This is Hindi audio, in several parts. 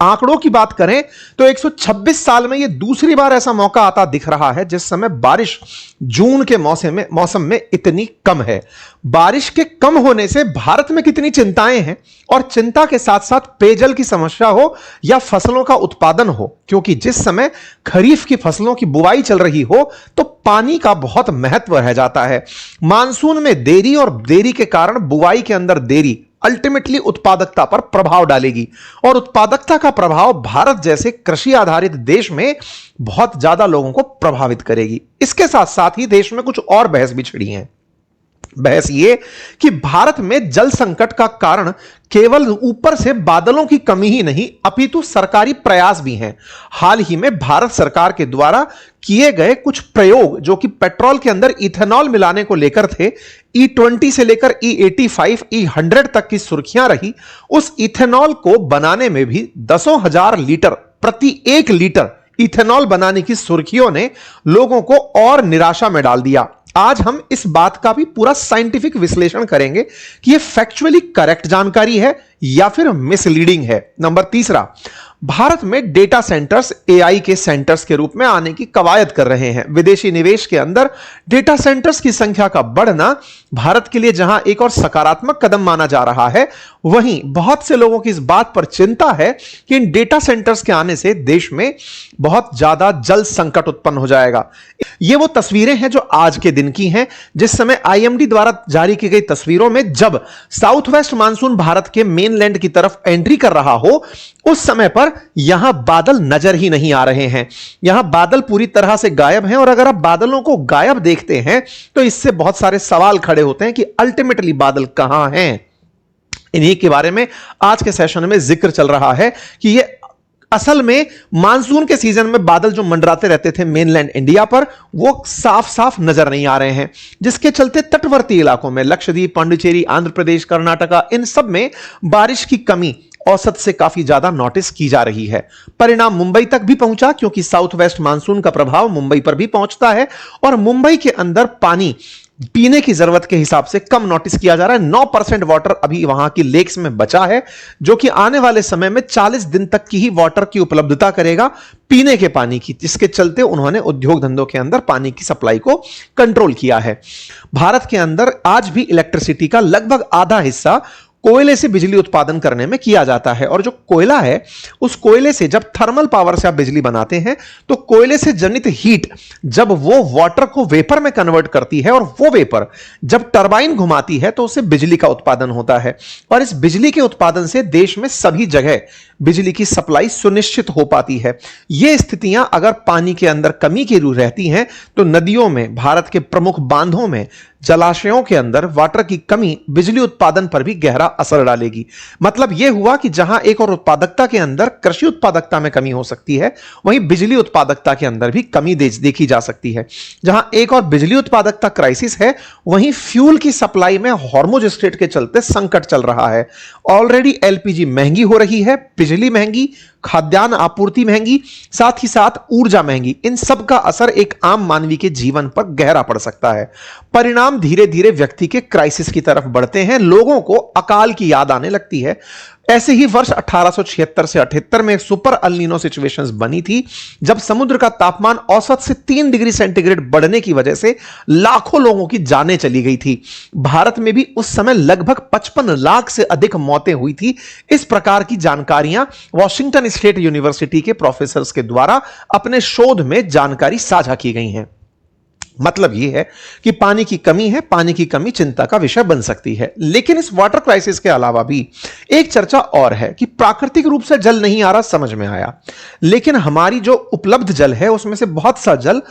आंकड़ों की बात करें तो 126 साल में यह दूसरी बार ऐसा मौका आता दिख रहा है जिस समय बारिश जून के मौसम में इतनी कम है। बारिश के कम होने से भारत में कितनी चिंताएं हैं, और चिंता के साथ साथ पेयजल की समस्या हो या फसलों का उत्पादन हो, क्योंकि जिस समय खरीफ की फसलों की बुवाई चल रही हो तो पानी का बहुत महत्व रह जाता है। मानसून में देरी और देरी के कारण बुवाई के अंदर देरी अल्टीमेटली उत्पादकता पर प्रभाव डालेगी, और उत्पादकता का प्रभाव भारत जैसे कृषि आधारित देश में बहुत ज्यादा लोगों को प्रभावित करेगी। इसके साथ साथ ही देश में कुछ और बहस भी छिड़ी हैं। बहस यह कि भारत में जल संकट का कारण केवल ऊपर से बादलों की कमी ही नहीं अपितु सरकारी प्रयास भी हैं। हाल ही में भारत सरकार के द्वारा किए गए कुछ प्रयोग जो कि पेट्रोल के अंदर इथेनॉल मिलाने को लेकर थे, E20 से लेकर E85, E100 तक की सुर्खियां रही। उस इथेनॉल को बनाने में भी 10,000 लीटर प्रति 1 लीटर इथेनॉल बनाने की सुर्खियों ने लोगों को और निराशा में डाल दिया। आज हम इस बात का भी पूरा साइंटिफिक विश्लेषण करेंगे कि यह फैक्चुअली करेक्ट जानकारी है या फिर मिसलीडिंग है। नंबर तीसरा, भारत में डेटा सेंटर्स एआई के सेंटर्स के रूप में आने की कवायद कर रहे हैं। विदेशी निवेश के अंदर डेटा सेंटर्स की संख्या का बढ़ना भारत के लिए जहां एक और सकारात्मक कदम माना जा रहा है, वहीं बहुत से लोगों की इस बात पर चिंता है कि इन डेटा सेंटर्स के आने से देश में बहुत ज्यादा जल संकट उत्पन्न हो जाएगा। ये वो तस्वीरें हैं जो आज के दिन की हैं, जिस समय आईएमडी द्वारा जारी की गई तस्वीरों में जब साउथ वेस्ट मानसून भारत के मेनलैंड की तरफ एंट्री कर रहा हो, उस समय पर यहां बादल नजर ही नहीं आ रहे हैं। यहां बादल पूरी तरह से गायब हैं, और अगर आप बादलों को गायब देखते हैं तो इससे बहुत सारे सवाल खड़े होते हैं कि अल्टीमेटली बादल कहां हैं। इन्हीं के बारे में आज के सेशन में जिक्र चल रहा है कि यह असल में मानसून के सीजन में बादल जो मंडराते रहते थे मेनलैंड इंडिया पर, वो साफ साफ नजर नहीं आ रहे हैं, जिसके चलते तटवर्ती इलाकों में लक्षद्वीप, पांडिचेरी, आंध्र प्रदेश, कर्नाटका, इन सब में बारिश की कमी औसत से काफी ज्यादा नोटिस की जा रही है। परिणाम मुंबई तक भी पहुंचा, क्योंकि साउथ वेस्ट मानसून का प्रभाव मुंबई पर भी पहुंचता है, और मुंबई के अंदर पानी पीने की जरूरत के हिसाब से कम नोटिस किया जा रहा है। 9% वाटर अभी वहां की लेक्स में बचा है, जो कि आने वाले समय में 40 दिन तक की ही वाटर की उपलब्धता करेगा पीने के पानी की, जिसके चलते उन्होंने उद्योग धंधों के अंदर पानी की सप्लाई को कंट्रोल किया है। भारत के अंदर आज भी इलेक्ट्रिसिटी का लगभग आधा हिस्सा कोयले से बिजली उत्पादन करने में किया जाता है, और जो कोयला है उस कोयले से जब थर्मल पावर से आप बिजली बनाते हैं तो कोयले से जनित हीट जब वो वाटर को वेपर में कन्वर्ट करती है, और वो वेपर जब टरबाइन घुमाती है तो उससे बिजली का उत्पादन होता है, और इस बिजली के उत्पादन से देश में सभी जगह बिजली की सप्लाई सुनिश्चित हो पाती है। ये स्थितियां अगर पानी के अंदर कमी की रहती हैं तो नदियों में, भारत के प्रमुख बांधों में, जलाशयों के अंदर वाटर की कमी बिजली उत्पादन पर भी गहरा असर डालेगी। मतलब यह हुआ कि जहां एक और उत्पादकता के अंदर कृषि उत्पादकता में कमी हो सकती है, वहीं बिजली उत्पादकता के अंदर भी कमी देखी जा सकती है। जहां एक और बिजली उत्पादकता क्राइसिस है, वहीं फ्यूल की सप्लाई में हॉर्मुज स्ट्रेट के चलते संकट चल रहा है। ऑलरेडी एलपीजी महंगी हो रही है, बिजली महंगी, खाद्यान्न आपूर्ति महंगी, साथ ही साथ ऊर्जा महंगी। इन सब का असर एक आम मानवी के जीवन पर गहरा पड़ सकता है। परिणाम धीरे धीरे व्यक्ति के क्राइसिस की तरफ बढ़ते हैं, लोगों को अकाल की याद आने लगती है। ऐसे ही वर्ष 1876 से 78 में सुपर अल नीनो सिचुएशंस बनी थी, जब समुद्र का तापमान औसत से 3 डिग्री सेंटीग्रेड बढ़ने की वजह से लाखों लोगों की जानें चली गई थी। भारत में भी उस समय लगभग 55 लाख से अधिक मौतें हुई थी। इस प्रकार की जानकारियां वॉशिंगटन स्टेट यूनिवर्सिटी के प्रोफेसर्स के द्वारा अपने शोध में जानकारी साझा की गई है। मतलब यह है कि पानी की कमी है, पानी की कमी चिंता का विषय बन सकती है। लेकिन इस वाटर क्राइसिस के अलावा भी एक चर्चा और है कि प्राकृतिक रूप से जल नहीं आ रहा, समझ में आया, लेकिन हमारी जो उपलब्ध जल है उसमें से बहुत सा जल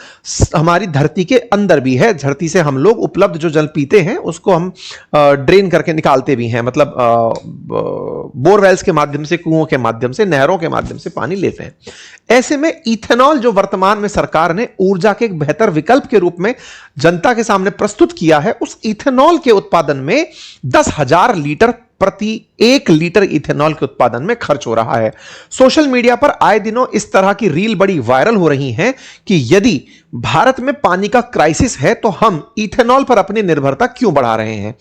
हमारी धरती के अंदर भी है। धरती से हम लोग उपलब्ध जो जल पीते हैं उसको हम ड्रेन करके निकालते भी हैं, मतलब बोरवेल्स के माध्यम से, कुओं के माध्यम से, नहरों के माध्यम से पानी लेते हैं। ऐसे में इथेनॉल जो वर्तमान में सरकार ने ऊर्जा के एक बेहतर विकल्प के रूप में जनता के सामने प्रस्तुत किया है, उस इथेनॉल के उत्पादन में 10,000 लीटर प्रति 1 लीटर इथेनॉल के उत्पादन में खर्च हो रहा है। सोशल मीडिया पर आए दिनों इस तरह की रील बड़ी वायरल हो रही हैं कि यदि भारत में पानी का क्राइसिस है तो हम इथेनॉल पर अपनी निर्भरता क्यों बढ़ा रहे हैं।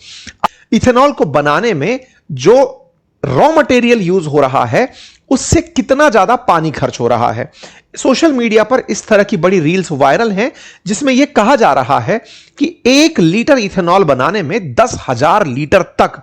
इथेनॉल को बनाने में जो रॉ मटेरियल यूज हो रहा है उससे कितना ज्यादा पानी खर्च हो रहा है। सोशल मीडिया पर इस तरह की बड़ी रील्स वायरल हैं जिसमें यह कहा जा रहा है कि 1 लीटर इथेनॉल बनाने में 10,000 लीटर तक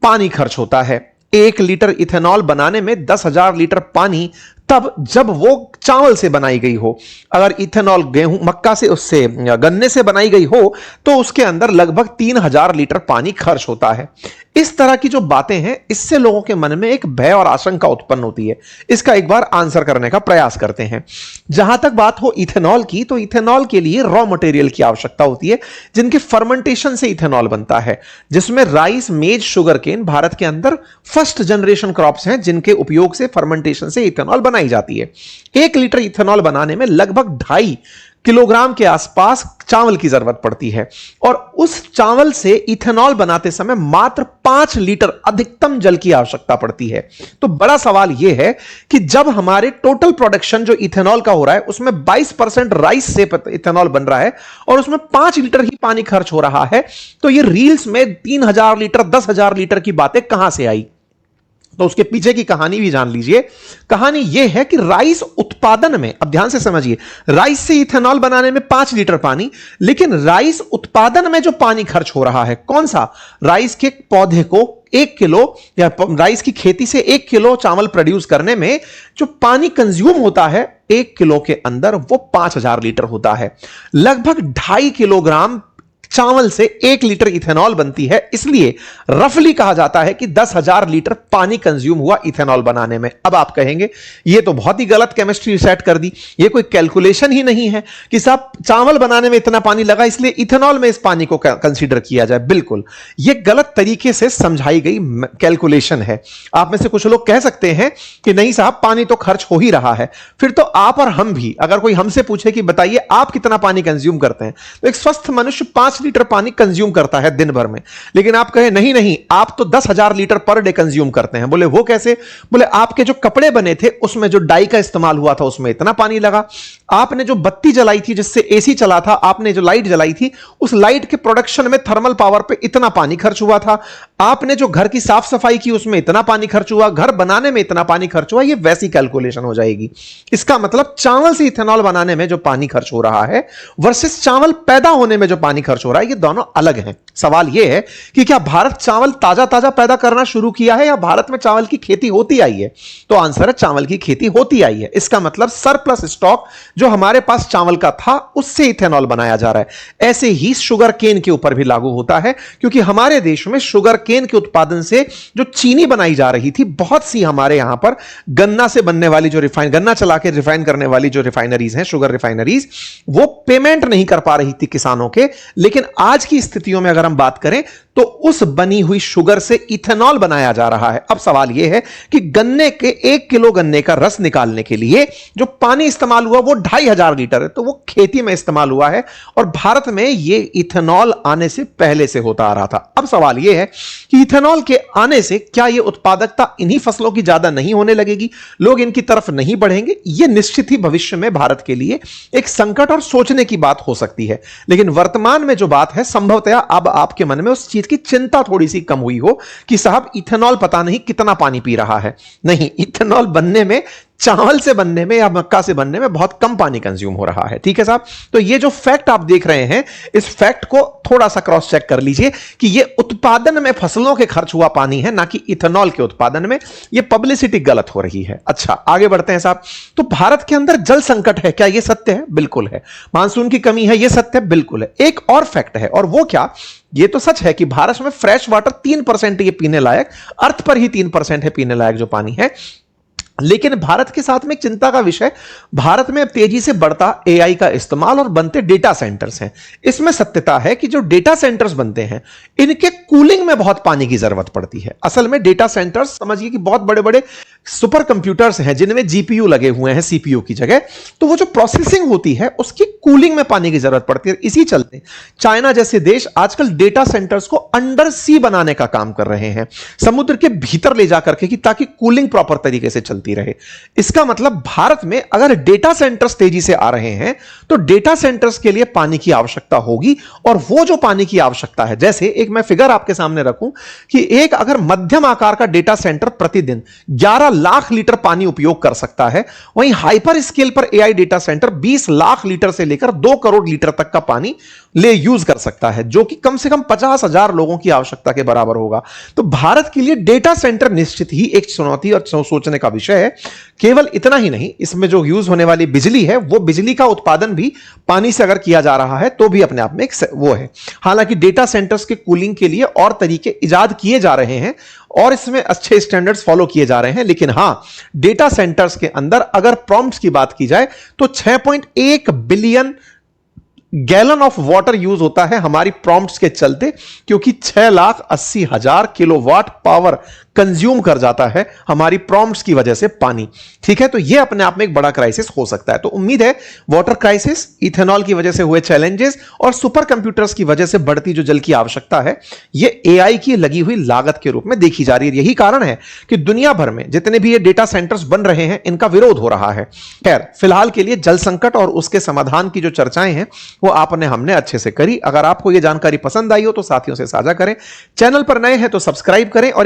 पानी खर्च होता है। 1 लीटर इथेनॉल बनाने में 10,000 लीटर पानी तब जब वो चावल से बनाई गई हो। अगर इथेनॉल गेहूं मक्का से उससे गन्ने से बनाई गई हो तो उसके अंदर लगभग 3,000 लीटर पानी खर्च होता है। इस तरह की जो बातें हैं इससे लोगों के मन में एक भय और आशंका उत्पन्न होती है। इसका एक बार आंसर करने का प्रयास करते हैं। जहां तक बात हो इथेनॉल की, तो इथेनॉल के लिए रॉ मटेरियल की आवश्यकता होती है जिनके फर्मेंटेशन से इथेनॉल बनता है, जिसमें राइस, मेज, शुगर केन भारत के अंदर फर्स्ट जनरेशन क्रॉप्स हैं जिनके उपयोग से फर्मेंटेशन से इथेनॉल बनाई जाती है। 1 लीटर इथेनॉल बनाने में लगभग 2.5 किलोग्राम के आसपास चावल की जरूरत पड़ती है और उस चावल से इथेनॉल बनाते समय मात्र 5 लीटर अधिकतम जल की आवश्यकता पड़ती है। तो बड़ा सवाल यह है कि जब हमारे टोटल प्रोडक्शन जो इथेनॉल का हो रहा है उसमें 22% राइस से इथेनॉल बन रहा है और उसमें 5 लीटर ही पानी खर्च हो रहा है, तो ये रील्स में 3,000 लीटर, 10,000 लीटर की बातें कहां से आई? तो उसके पीछे की कहानी भी जान लीजिए। कहानी यह है कि राइस उत्पादन में, अब ध्यान से समझिए, राइस से इथेनॉल बनाने में 5 लीटर पानी, लेकिन राइस उत्पादन में जो पानी खर्च हो रहा है, कौन सा? राइस के पौधे को 1 किलो या राइस की खेती से 1 किलो चावल प्रोड्यूस करने में जो पानी कंज्यूम होता है 1 किलो के अंदर, वो 5,000 लीटर होता है। लगभग 2.5 किलोग्राम चावल से 1 लीटर इथेनॉल बनती है, इसलिए रफली कहा जाता है कि 10,000 लीटर पानी कंज्यूम हुआ इथेनॉल बनाने में। अब आप कहेंगे यह तो बहुत ही गलत केमिस्ट्री सेट कर दी, यह कोई कैलकुलेशन ही नहीं है कि साहब चावल बनाने में इतना पानी लगा इसलिए इथेनॉल में इस पानी को कंसीडर किया जाए। बिल्कुल, यह गलत तरीके से समझाई गई कैलकुलेशन है। आप में से कुछ लोग कह सकते हैं कि नहीं साहब, पानी तो खर्च हो ही रहा है। फिर तो आप और हम भी, अगर कोई हमसे पूछे कि बताइए आप कितना पानी कंज्यूम करते हैं, तो एक स्वस्थ मनुष्य 5 लीटर पानी कंज्यूम करता है दिन भर में। लेकिन आप कहें नहीं नहीं, आप तो 10,000 लीटर पर डे कंज्यूम करते हैं। बोले वो कैसे? बोले आपके जो कपड़े बने थे उसमें जो डाई का इस्तेमाल हुआ था उसमें इतना पानी लगा, आपने जो बत्ती जलाई थी जिससे एसी चला था, आपने जो लाइट जलाई थी उस लाइट के प्रोडक्शन में थर्मल पावर पे इतना पानी खर्च हुआ था, आपने जो घर की साफ सफाई की उसमें इतना पानी खर्च हुआ, घर बनाने में इतना पानी खर्च हुआ। ये वैसी कैलकुलेशन हो जाएगी। इसका मतलब चावल से इथेनॉल बनाने में जो पानी खर्च हो रहा है वर्सेस चावल पैदा होने में जो पानी खर्च हो रहा है, ये दोनों अलग हैं। सवाल यह है कि क्या भारत चावल ताजा ताजा पैदा करना शुरू किया है या भारत में चावल की खेती होती आई है? तो आंसर है चावल की खेती होती आई है। इसका मतलब सरप्लस स्टॉक जो हमारे पास चावल का था उससे इथेनॉल बनाया जा रहा है। ऐसे ही शुगर केन के ऊपर भी लागू होता है, क्योंकि हमारे देश में शुगर केन के उत्पादन से जो चीनी बनाई जा रही थी, बहुत सी हमारे यहां पर गन्ना से बनने वाली जो गन्ना चला के रिफाइन करने वाली जो रिफाइनरीज हैं, शुगर रिफाइनरीज, वो पेमेंट नहीं कर पा रही थी किसानों के। लेकिन आज की स्थितियों में अगर हम बात करें तो उस बनी हुई शुगर से इथेनॉल बनाया जा रहा है। अब सवाल यह है कि गन्ने के 1 किलो गन्ने का रस निकालने के लिए जो पानी इस्तेमाल हुआ वो 2,500 लीटर है, तो वो खेती में इस्तेमाल हुआ है और भारत में ये इथेनॉल आने से पहले से होता आ रहा था। अब सवाल यह है कि इथेनॉल के आने से क्या यह उत्पादकता इन्हीं फसलों की ज्यादा नहीं होने लगेगी, लोग इनकी तरफ नहीं बढ़ेंगे? यह निश्चित ही भविष्य में भारत के लिए एक संकट और सोचने की बात हो सकती है। लेकिन वर्तमान में जो बात है, संभवतः अब आपके मन में उस चीज की चिंता थोड़ी सी कम हुई हो कि साहब इथेनॉल पता नहीं कितना पानी पी रहा है। नहीं, इथेनॉल बनने में, चावल से बनने में या मक्का से बनने में बहुत कम पानी कंज्यूम हो रहा है। ठीक है साहब, तो ये जो फैक्ट आप देख रहे हैं, इस फैक्ट को थोड़ा सा क्रॉस चेक कर लीजिए कि ये उत्पादन में फसलों के खर्च हुआ पानी है, ना कि इथेनॉल के उत्पादन में। ये पब्लिसिटी गलत हो रही है। अच्छा, आगे बढ़ते हैं साहब। तो भारत के अंदर जल संकट है, क्या यह सत्य है? बिल्कुल है। मानसून की कमी है, यह सत्य है? बिल्कुल है। एक और फैक्ट है, और वो क्या? ये तो सच है कि भारत में फ्रेश वाटर 3% ये पीने लायक, अर्थ पर ही 3% है पीने लायक जो पानी है। लेकिन भारत के साथ में चिंता का विषय, भारत में तेजी से बढ़ता एआई का इस्तेमाल और बनते डेटा सेंटर्स हैं। इसमें सत्यता है कि जो डेटा सेंटर्स बनते हैं इनके कूलिंग में बहुत पानी की जरूरत पड़ती है। असल में डेटा सेंटर्स समझिए कि बहुत बड़े बड़े सुपर कंप्यूटर्स हैं जिनमें जीपीयू लगे हुए हैं सीपीयू की जगह, तो वो जो प्रोसेसिंग होती है उसकी कूलिंग में पानी की जरूरत पड़ती है। इसी चलते चाइना जैसे देश आजकल डेटा सेंटर्स को अंडर सी बनाने का काम कर रहे हैं, समुद्र के भीतर ले जाकर के, कि ताकि कूलिंग प्रॉपर तरीके से चलती रहे। इसका मतलब भारत में अगर डेटा सेंटर्स तेजी से आ रहे हैं तो डेटा सेंटर्स के लिए पानी की आवश्यकता होगी, और वो जो पानी की आवश्यकता है, जैसे एक मैं फिगर आपके सामने रखूं कि एक अगर मध्यम आकार का डेटा सेंटर प्रतिदिन 11 लाख लीटर पानी उपयोग कर सकता है। वहीं हाइपर स्केल पर AI data centre 20 lakh litre से लेकर 2 करोड़ लीटर तक का पानी यूज कर सकता है, जो कि कम से कम 50,000 लोगों की आवश्यकता के बराबर होगा। तो भारत के लिए डेटा सेंटर निश्चित ही एक चुनौती और सोचने का विषय है। केवल इतना ही नहीं, इसमें जो यूज होने वाली बिजली है, वो बिजली का उत्पादन भी पानी से अगर किया जा रहा है तो भी अपने आप में एक वो है। हालांकि डेटा सेंटर्स के कूलिंग के लिए और तरीके इजाद किए जा रहे हैं और इसमें अच्छे स्टैंडर्ड्स फॉलो किए जा रहे हैं, लेकिन हां, डेटा सेंटर्स के अंदर अगर प्रॉम्प्ट्स की बात की जाए तो 6.1 billion gallon of water use होता है हमारी प्रॉम्प्ट्स के चलते, क्योंकि 6,80,000 किलोवाट पावर कंज्यूम कर जाता है हमारी प्रॉम्प्ट्स की वजह से पानी। ठीक है, तो यह अपने आप में एक बड़ा क्राइसिस हो सकता है। तो उम्मीद है वाटर क्राइसिस, इथेनॉल की वजह से हुए चैलेंजेस और सुपर कंप्यूटर्स की वजह से बढ़ती जो जल की आवश्यकता है, यह एआई की लगी हुई लागत के रूप में देखी जा रही है। यही कारण है कि दुनिया भर में जितने भी ये डेटा सेंटर्स बन रहे हैं, इनका विरोध हो रहा है। खैर, फिलहाल के लिए जल संकट और उसके समाधान की जो चर्चाएं हैं वो आपने हमने अच्छे से करी। अगर आपको यह जानकारी पसंद आई हो तो साथियों से साझा करें, चैनल पर नए हैं तो सब्सक्राइब करें और